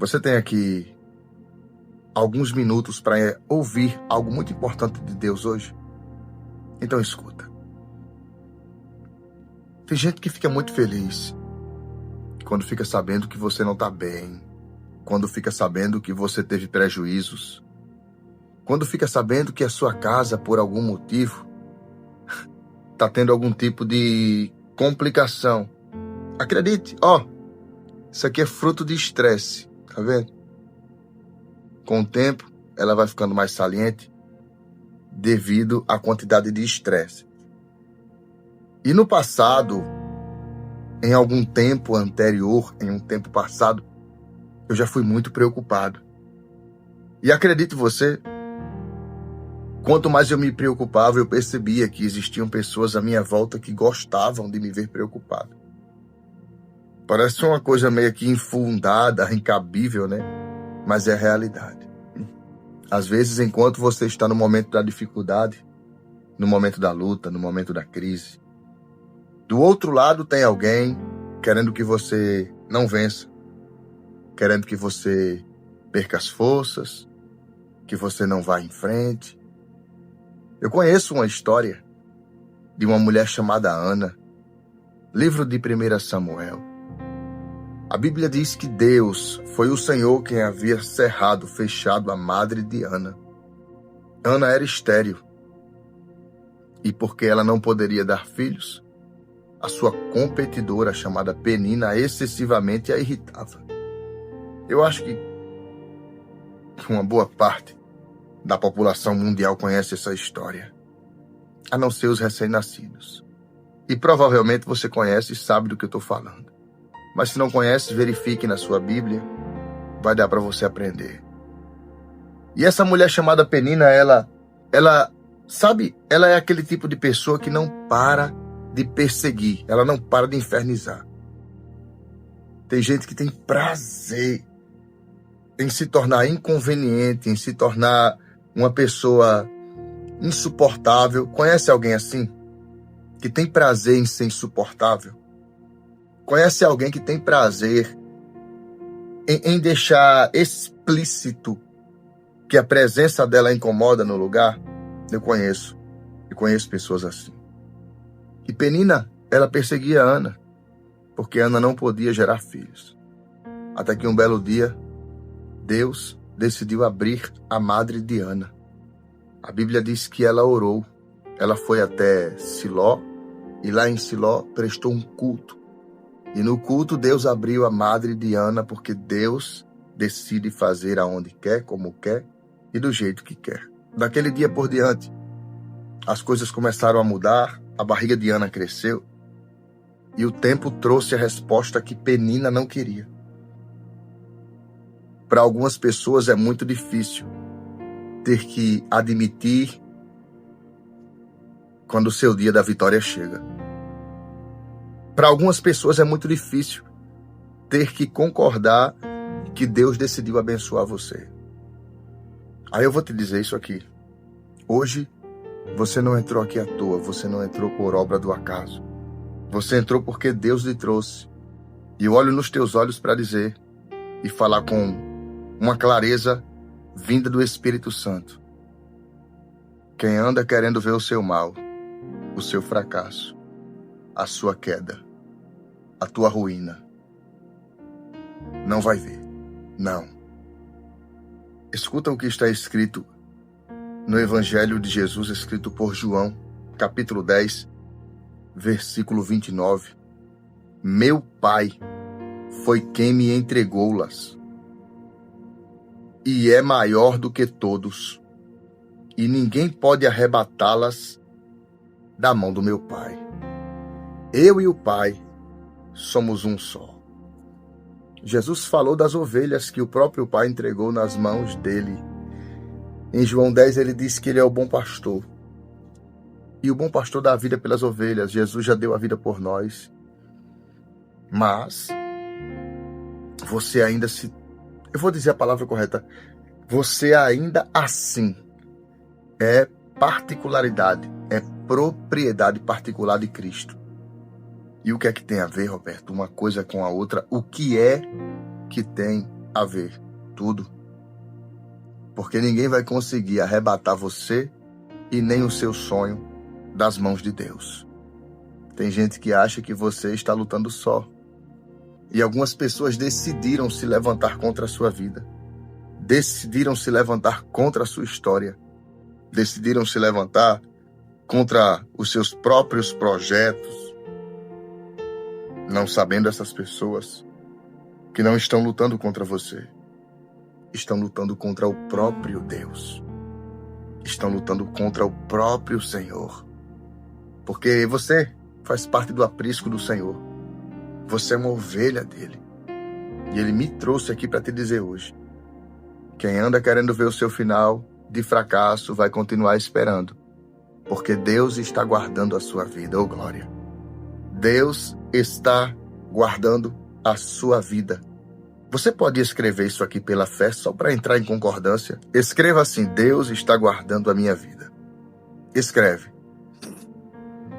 Você tem aqui alguns minutos para ouvir algo muito importante de Deus hoje? Então escuta. Tem gente que fica muito feliz quando fica sabendo que você não está bem, quando fica sabendo que você teve prejuízos, quando fica sabendo que a sua casa, por algum motivo, está tendo algum tipo de complicação. Acredite, isso aqui é fruto de estresse, tá vendo? Com o tempo, ela vai ficando mais saliente devido à quantidade de estresse. E no passado, em algum tempo anterior, em um tempo passado, eu já fui muito preocupado. E acredite você, quanto mais eu me preocupava, eu percebia que existiam pessoas à minha volta que gostavam de me ver preocupado. Parece uma coisa meio que infundada, incabível, né? Mas é a realidade. Às vezes, enquanto você está no momento da dificuldade, no momento da luta, no momento da crise, do outro lado tem alguém querendo que você não vença, querendo que você perca as forças, que você não vá em frente. Eu conheço uma história de uma mulher chamada Ana, livro de 1 Samuel. A Bíblia diz que Deus foi o Senhor quem havia fechado a madre de Ana. Ana era estéril. E porque ela não poderia dar filhos, a sua competidora, chamada Penina, excessivamente a irritava. Eu acho que uma boa parte da população mundial conhece essa história, a não ser os recém-nascidos. E provavelmente você conhece e sabe do que eu estou falando. Mas se não conhece, verifique na sua Bíblia, vai dar para você aprender. E essa mulher chamada Penina, ela é aquele tipo de pessoa que não para de perseguir, ela não para de infernizar. Tem gente que tem prazer em se tornar inconveniente, em se tornar uma pessoa insuportável. Conhece alguém assim? Que tem prazer em ser insuportável? Conhece alguém que tem prazer em deixar explícito que a presença dela incomoda no lugar? Eu conheço pessoas assim. E Penina, ela perseguia Ana, porque Ana não podia gerar filhos. Até que um belo dia, Deus decidiu abrir a madre de Ana. A Bíblia diz que ela orou. Ela foi até Siló, e lá em Siló prestou um culto. E no culto Deus abriu a madre de Ana, porque Deus decide fazer aonde quer, como quer e do jeito que quer. Daquele dia por diante, as coisas começaram a mudar, a barriga de Ana cresceu e o tempo trouxe a resposta que Penina não queria. Para algumas pessoas é muito difícil ter que admitir quando o seu dia da vitória chega. Para algumas pessoas é muito difícil ter que concordar que Deus decidiu abençoar você. Aí eu vou te dizer isso aqui. Hoje, você não entrou aqui à toa, você não entrou por obra do acaso. Você entrou porque Deus lhe trouxe. E eu olho nos teus olhos para dizer e falar com uma clareza vinda do Espírito Santo. Quem anda querendo ver o seu mal, o seu fracasso, a sua queda, a tua ruína, não vai ver. Não. Escuta o que está escrito no Evangelho de Jesus, escrito por João, capítulo 10, versículo 29. Meu Pai foi quem me entregou-las, e é maior do que todos, e ninguém pode arrebatá-las da mão do meu Pai. Eu e o Pai somos um só. Jesus falou das ovelhas que o próprio Pai entregou nas mãos dele. Em João 10 ele diz que ele é o bom pastor. E o bom pastor dá a vida pelas ovelhas. Jesus já deu a vida por nós. Mas você ainda eu vou dizer a palavra correta. Você ainda assim é particularidade, é propriedade particular de Cristo. E o que é que tem a ver, Roberto, uma coisa com a outra? O que é que tem a ver tudo. Porque ninguém vai conseguir arrebatar você e nem o seu sonho das mãos de Deus. Tem gente que acha que você está lutando só. E algumas pessoas decidiram se levantar contra a sua vida. Decidiram se levantar contra a sua história. Decidiram se levantar contra os seus próprios projetos. Não sabendo essas pessoas que não estão lutando contra você. Estão lutando contra o próprio Deus. Estão lutando contra o próprio Senhor. Porque você faz parte do aprisco do Senhor. Você é uma ovelha dele. E ele me trouxe aqui para te dizer hoje. Quem anda querendo ver o seu final de fracasso vai continuar esperando. Porque Deus está guardando a sua vida, oh glória. Deus está guardando a sua vida. Você pode escrever isso aqui pela fé, só para entrar em concordância? Escreva assim: Deus está guardando a minha vida. Escreve.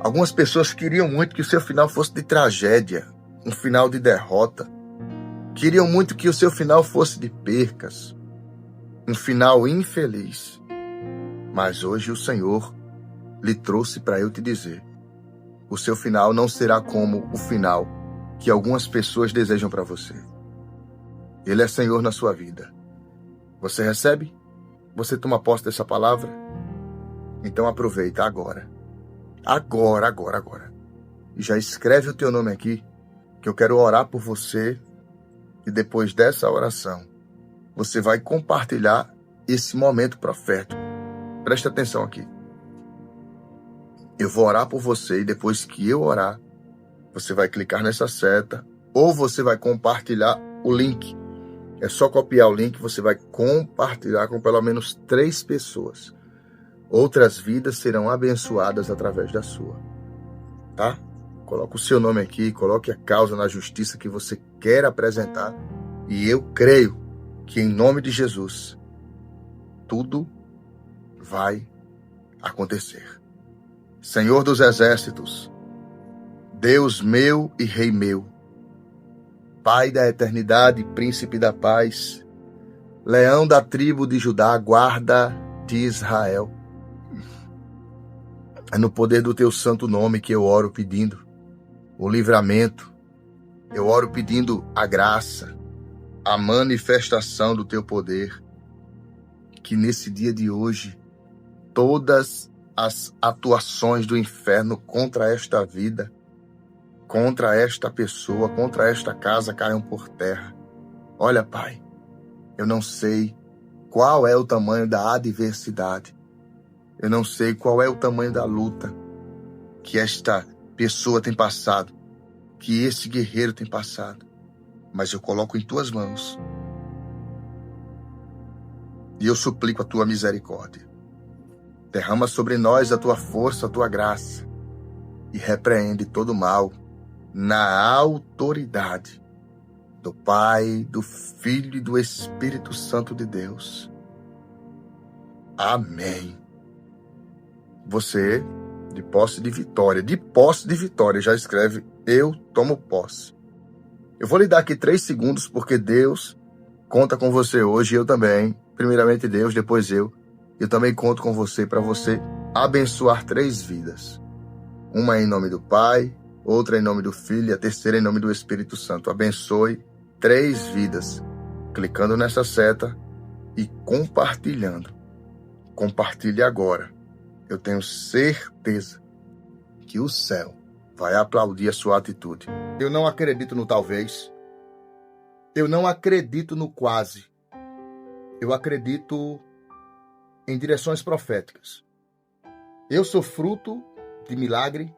Algumas pessoas queriam muito que o seu final fosse de tragédia, um final de derrota. Queriam muito que o seu final fosse de percas, um final infeliz. Mas hoje o Senhor lhe trouxe para eu te dizer: o seu final não será como o final que algumas pessoas desejam para você. Ele é Senhor na sua vida. Você recebe? Você toma posse dessa palavra? Então aproveita agora. Agora. E já escreve o teu nome aqui, que eu quero orar por você. E depois dessa oração, você vai compartilhar esse momento profético. Presta atenção aqui. Eu vou orar por você e depois que eu orar, você vai clicar nessa seta ou você vai compartilhar o link. É só copiar o link, você vai compartilhar com pelo menos 3 pessoas. Outras vidas serão abençoadas através da sua. Tá? Coloque o seu nome aqui, coloque a causa na justiça que você quer apresentar. E eu creio que em nome de Jesus, tudo vai acontecer. Senhor dos exércitos, Deus meu e Rei meu, Pai da eternidade, Príncipe da paz, Leão da tribo de Judá, guarda de Israel. É no poder do teu santo nome que eu oro pedindo o livramento. Eu oro pedindo a graça, a manifestação do teu poder. Que nesse dia de hoje, todas as atuações do inferno contra esta vida, contra esta pessoa, contra esta casa caiam por terra. Olha, Pai, eu não sei qual é o tamanho da adversidade. Eu não sei qual é o tamanho da luta que esta pessoa tem passado, que esse guerreiro tem passado. Mas eu coloco em tuas mãos. E eu suplico a tua misericórdia. Derrama sobre nós a tua força, a tua graça. E repreende todo mal na autoridade do Pai, do Filho e do Espírito Santo de Deus. Amém. Você, de posse de vitória, já escreve: eu tomo posse. Eu vou lhe dar aqui 3 segundos, porque Deus conta com você hoje, e eu também. Primeiramente Deus, depois eu. Eu também conto com você para você abençoar 3 vidas. Uma em nome do Pai, outra em nome do Filho e a terceira em nome do Espírito Santo. Abençoe 3 vidas, clicando nessa seta e compartilhando. Compartilhe agora. Eu tenho certeza que o céu vai aplaudir a sua atitude. Eu não acredito no talvez. Eu não acredito no quase. Eu acredito em direções proféticas. Eu sou fruto de milagre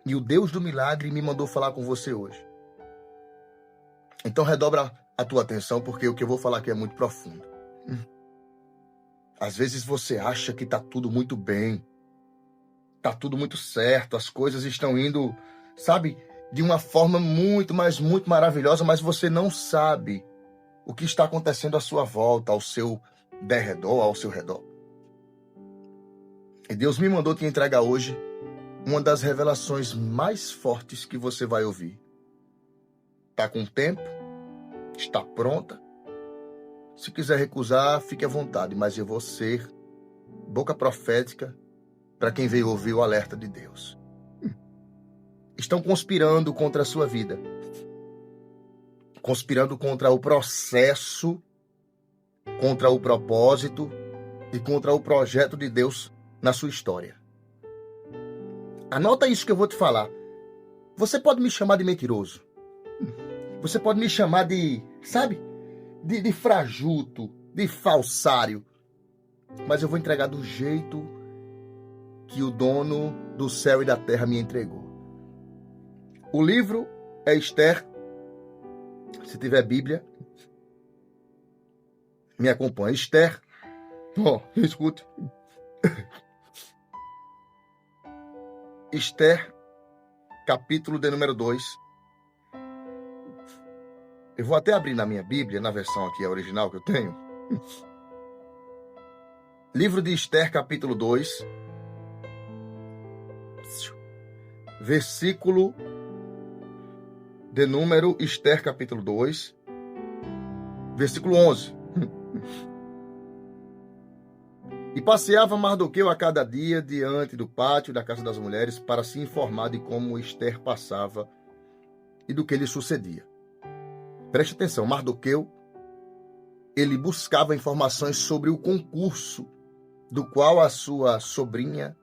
e o Deus do milagre me mandou falar com você hoje. Então redobra a tua atenção, porque o que eu vou falar aqui é muito profundo. Às vezes você acha que está tudo muito bem, está tudo muito certo, as coisas estão indo, sabe, de uma forma muito, mas muito maravilhosa, mas você não sabe o que está acontecendo à sua volta, ao seu derredor, ao seu redor. E Deus me mandou te entregar hoje uma das revelações mais fortes que você vai ouvir. Está com tempo? Está pronta? Se quiser recusar, fique à vontade, mas eu vou ser boca profética para quem veio ouvir o alerta de Deus. Estão conspirando contra a sua vida, conspirando contra o processo, contra o propósito e contra o projeto de Deus na sua história. Anota isso que eu vou te falar. Você pode me chamar de mentiroso. Você pode me chamar de, sabe, de frajuto, de falsário. Mas eu vou entregar do jeito que o dono do céu e da terra me entregou. O livro é Esther. Se tiver Bíblia, me acompanha. Esther. Escute. Esther, capítulo de número 2. Eu vou até abrir na minha Bíblia, na versão aqui original que eu tenho. Livro de Esther, capítulo 2. Versículo de número, Esther, capítulo 2. Versículo 11. E passeava Mardoqueu a cada dia diante do pátio da casa das mulheres para se informar de como Esther passava e do que lhe sucedia. Preste atenção, Mardoqueu, ele buscava informações sobre o concurso do qual a sua sobrinha,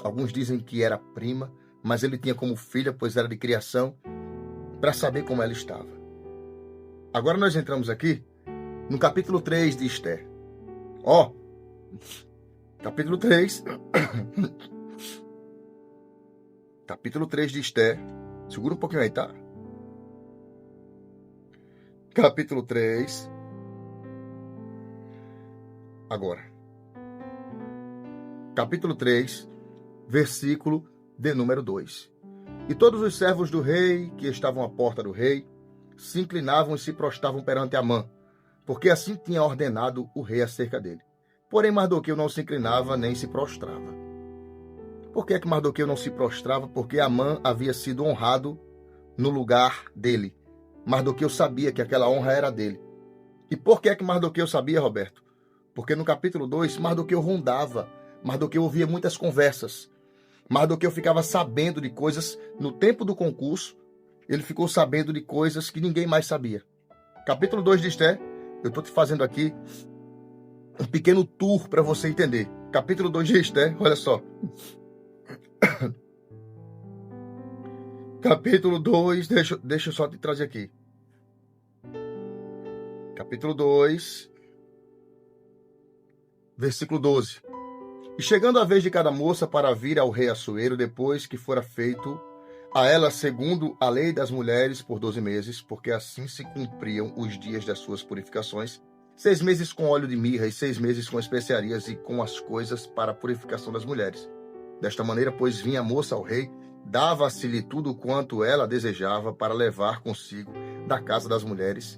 alguns dizem que era prima, mas ele tinha como filha, pois era de criação, para saber como ela estava. Agora nós entramos aqui no capítulo 3 de Esther. Capítulo 3. Capítulo 3 de Esther. Segura um pouquinho aí, tá? Capítulo 3. Agora. Capítulo 3, versículo de número 2. E todos os servos do rei que estavam à porta do rei se inclinavam e se prostravam perante Amã, porque assim tinha ordenado o rei acerca dele. Porém, Mardoqueu não se inclinava nem se prostrava. Por que é que Mardoqueu não se prostrava? Porque Amã havia sido honrado no lugar dele. Mardoqueu sabia que aquela honra era dele. E por que é que Mardoqueu sabia, Roberto? Porque no capítulo 2, Mardoqueu rondava. Mardoqueu ouvia muitas conversas. Mardoqueu ficava sabendo de coisas no tempo do concurso. Ele ficou sabendo de coisas que ninguém mais sabia. Capítulo 2 de Esther, eu estou te fazendo aqui um pequeno tour para você entender. Capítulo 2 de Esther, olha só. Capítulo 2, deixa eu só te trazer aqui. Capítulo 2, versículo 12. E chegando a vez de cada moça para vir ao rei Assuero, depois que fora feito a ela segundo a lei das mulheres por 12 meses, porque assim se cumpriam os dias das suas purificações, 6 meses com óleo de mirra e 6 meses com especiarias e com as coisas para a purificação das mulheres. Desta maneira, pois, vinha a moça ao rei, dava-se-lhe tudo quanto ela desejava para levar consigo da casa das mulheres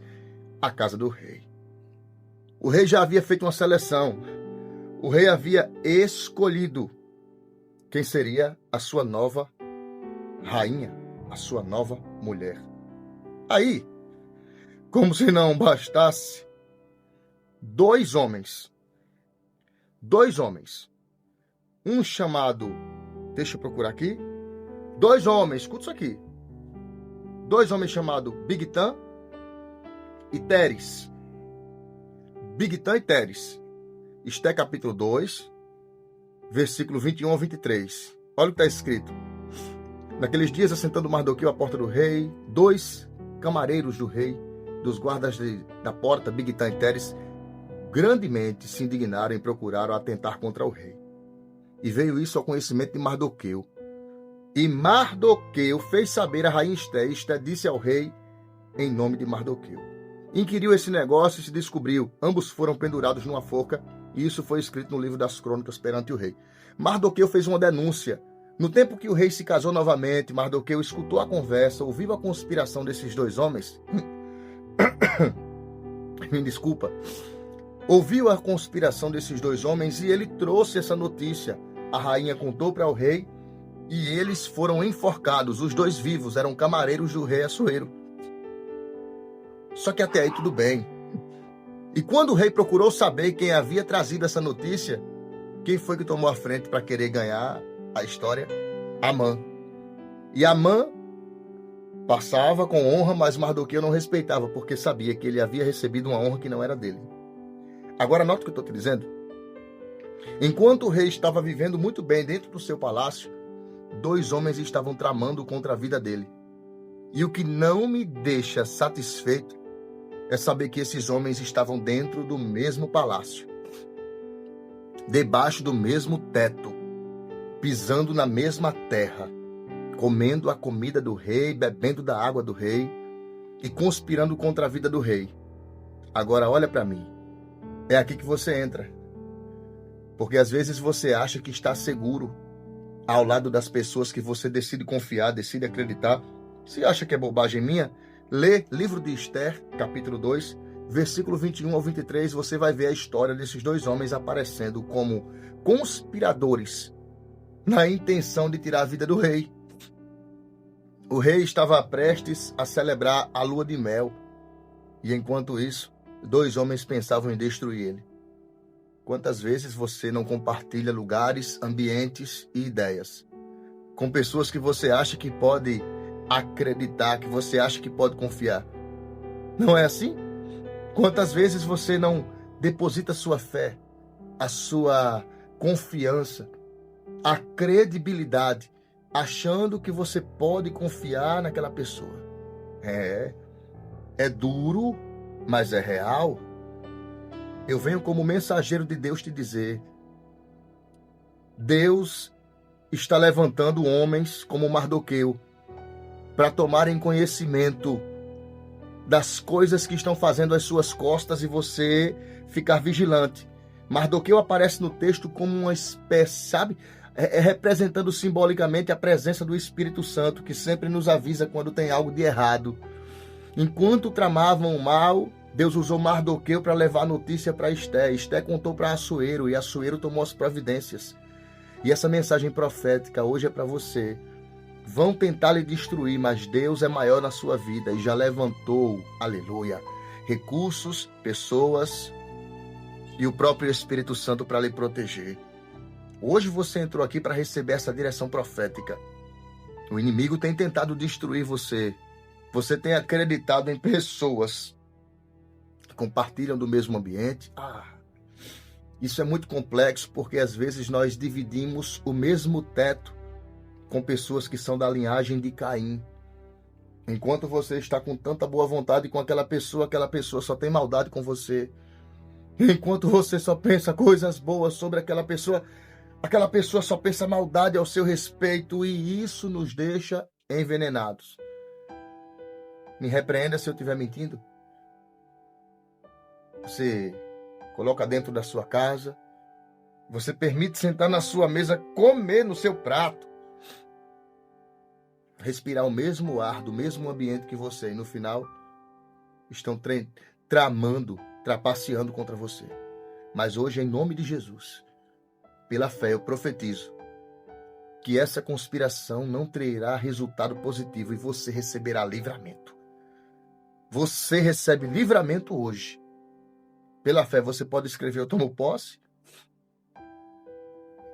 à casa do rei. O rei já havia feito uma seleção. O rei havia escolhido quem seria a sua nova rainha, a sua nova mulher. Aí, como se não bastasse, dois homens, um chamado, deixa eu procurar aqui, dois homens, escuta isso aqui, dois homens chamados Bigtan e Teres. Bigtan e Teres. Esther capítulo 2, versículo 21 ao 23. Olha o que está escrito. Naqueles dias, assentando Mardoqueu à porta do rei, 2 camareiros do rei, dos guardas da porta, Bigtan e Teres, grandemente se indignaram e procuraram atentar contra o rei. E veio isso ao conhecimento de Mardoqueu. E Mardoqueu fez saber a rainha Esther, e Esther disse ao rei em nome de Mardoqueu. Inquiriu esse negócio e se descobriu. Ambos foram pendurados numa forca, e isso foi escrito no livro das crônicas perante o rei. Mardoqueu fez uma denúncia. No tempo que o rei se casou novamente, Mardoqueu escutou a conversa, ouviu a conspiração desses dois homens. Me desculpa. Ouviu a conspiração desses dois homens e ele trouxe essa notícia. A rainha contou para o rei e eles foram enforcados. Os dois vivos eram camareiros do rei Assuero. Só que até aí tudo bem. E quando o rei procurou saber quem havia trazido essa notícia, quem foi que tomou a frente para querer ganhar a história? Amã. E Amã passava com honra, mas Mardoqueu não respeitava, porque sabia que ele havia recebido uma honra que não era dele. Agora, nota o que eu estou te dizendo. Enquanto o rei estava vivendo muito bem dentro do seu palácio, 2 homens estavam tramando contra a vida dele. E o que não me deixa satisfeito é saber que esses homens estavam dentro do mesmo palácio, debaixo do mesmo teto, pisando na mesma terra, comendo a comida do rei, bebendo da água do rei e conspirando contra a vida do rei. Agora olha para mim. É aqui que você entra. Porque às vezes você acha que está seguro ao lado das pessoas que você decide confiar, decide acreditar. Se acha que é bobagem minha, lê livro de Esther, capítulo 2, versículo 21 ao 23, você vai ver a história desses 2 homens aparecendo como conspiradores na intenção de tirar a vida do rei. O rei estava prestes a celebrar a lua de mel, e enquanto isso, 2 homens pensavam em destruir ele. Quantas vezes você não compartilha lugares, ambientes e ideias com pessoas que você acha que pode acreditar, que você acha que pode confiar? Não é assim? Quantas vezes você não deposita sua fé, a sua confiança, a credibilidade, achando que você pode confiar naquela pessoa? É duro, mas é real. Eu venho como mensageiro de Deus te dizer: Deus está levantando homens como Mardoqueu para tomarem conhecimento das coisas que estão fazendo às suas costas e você ficar vigilante. Mardoqueu aparece no texto como uma espécie, sabe? Representando simbolicamente a presença do Espírito Santo, que sempre nos avisa quando tem algo de errado. Enquanto tramavam o mal, Deus usou Mardoqueu para levar a notícia para Esté. Esté contou para Assuero e Assuero tomou as providências. E essa mensagem profética hoje é para você. Vão tentar lhe destruir, mas Deus é maior na sua vida e já levantou, aleluia, recursos, pessoas e o próprio Espírito Santo para lhe proteger. Hoje você entrou aqui para receber essa direção profética. O inimigo tem tentado destruir você. Você tem acreditado em pessoas que compartilham do mesmo ambiente. Isso é muito complexo porque às vezes nós dividimos o mesmo teto com pessoas que são da linhagem de Caim. Enquanto você está com tanta boa vontade com aquela pessoa só tem maldade com você. Enquanto você só pensa coisas boas sobre aquela pessoa só pensa maldade ao seu respeito, e isso nos deixa envenenados. Me repreenda se eu estiver mentindo. Você coloca dentro da sua casa, você permite sentar na sua mesa, comer no seu prato, respirar o mesmo ar do mesmo ambiente que você, e no final estão tramando, trapaceando contra você. Mas hoje, em nome de Jesus, pela fé eu profetizo que essa conspiração não terá resultado positivo e você receberá livramento. Você recebe livramento hoje. Pela fé, você pode escrever: eu tomo posse.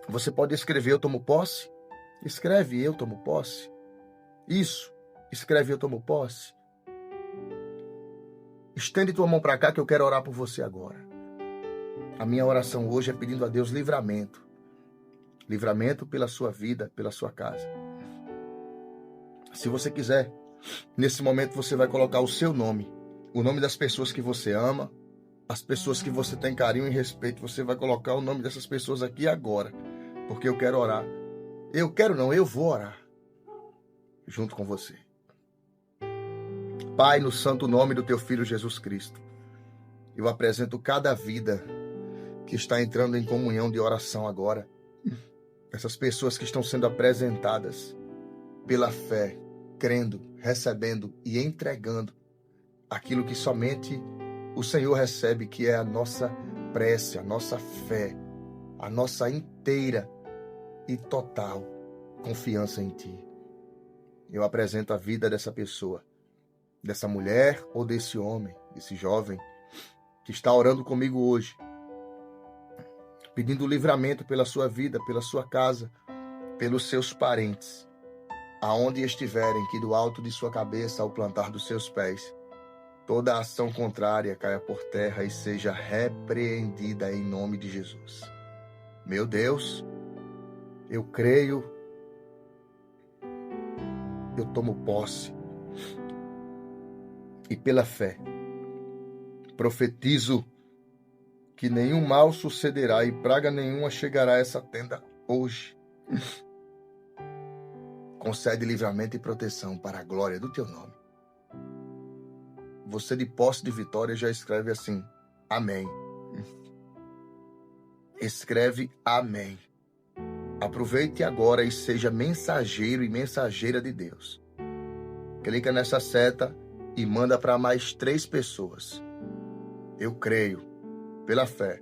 Você pode escrever: eu tomo posse. Escreve: eu tomo posse. Isso. Escreve: eu tomo posse. Estende tua mão para cá que eu quero orar por você agora. A minha oração hoje é pedindo a Deus livramento. Livramento pela sua vida, pela sua casa. Se você quiser, nesse momento você vai colocar o seu nome, o nome das pessoas que você ama, as pessoas que você tem carinho e respeito. Você vai colocar o nome dessas pessoas aqui agora, porque eu quero orar. Eu vou orar junto com você. Pai, no santo nome do teu Filho Jesus Cristo, eu apresento cada vida que está entrando em comunhão de oração agora. Essas pessoas que estão sendo apresentadas pela fé, crendo, recebendo e entregando aquilo que somente o Senhor recebe, que é a nossa prece, a nossa fé, a nossa inteira e total confiança em Ti. Eu apresento a vida dessa pessoa, dessa mulher ou desse homem, desse jovem, que está orando comigo hoje, pedindo livramento pela sua vida, pela sua casa, pelos seus parentes, aonde estiverem, que do alto de sua cabeça ao plantar dos seus pés, toda ação contrária caia por terra e seja repreendida em nome de Jesus. Meu Deus, eu creio, eu tomo posse e pela fé profetizo que nenhum mal sucederá e praga nenhuma chegará a essa tenda hoje. Concede livramento e proteção para a glória do teu nome. Você de posse de vitória já escreve assim, amém. Escreve amém. Aproveite agora e seja mensageiro e mensageira de Deus. Clica nessa seta e manda para mais 3 pessoas. Eu creio, pela fé,